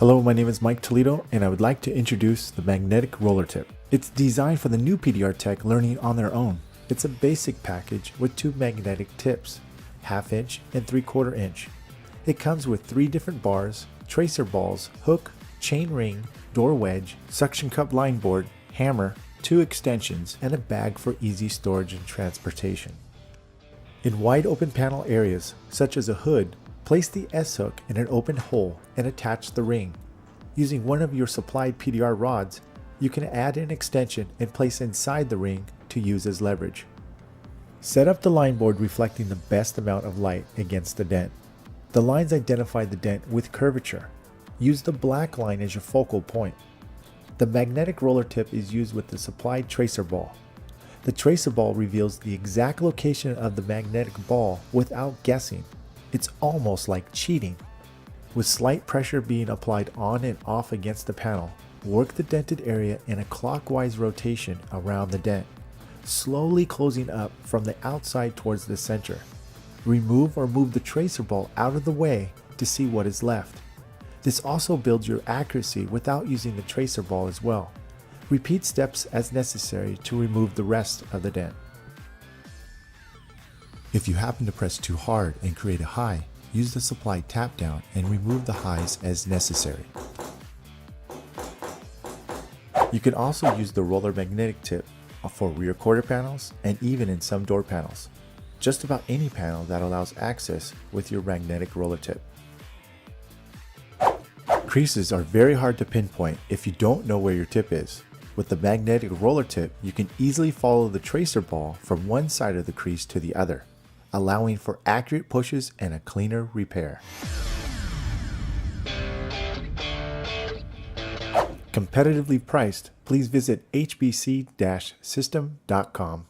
Hello, my name is Mike Toledo, and I would like to introduce the magnetic roller tip. It's designed for the new PDR tech learning on their own. It's a basic package with two magnetic tips, 1/2 inch and 3/4 inch. It comes with 3 different bars, tracer balls, hook, chain ring, door wedge, suction cup line board, hammer, 2 extensions, and a bag for easy storage and transportation. In wide open panel areas, such as a hood, place the S-hook in an open hole and attach the ring. Using one of your supplied PDR rods, you can add an extension and place inside the ring to use as leverage. Set up the line board reflecting the best amount of light against the dent. The lines identify the dent with curvature. Use the black line as your focal point. The magnetic roller tip is used with the supplied tracer ball. The tracer ball reveals the exact location of the magnetic ball without guessing. It's almost like cheating. With slight pressure being applied on and off against the panel, work the dented area in a clockwise rotation around the dent, slowly closing up from the outside towards the center. Remove or move the tracer ball out of the way to see what is left. This also builds your accuracy without using the tracer ball as well. Repeat steps as necessary to remove the rest of the dent. If you happen to press too hard and create a high, use the supplied tap down and remove the highs as necessary. You can also use the roller magnetic tip for rear quarter panels and even in some door panels. Just about any panel that allows access with your magnetic roller tip. Creases are very hard to pinpoint if you don't know where your tip is. With the magnetic roller tip, you can easily follow the tracer ball from one side of the crease to the other, allowing for accurate pushes and a cleaner repair. Competitively priced, please visit hbc-system.com.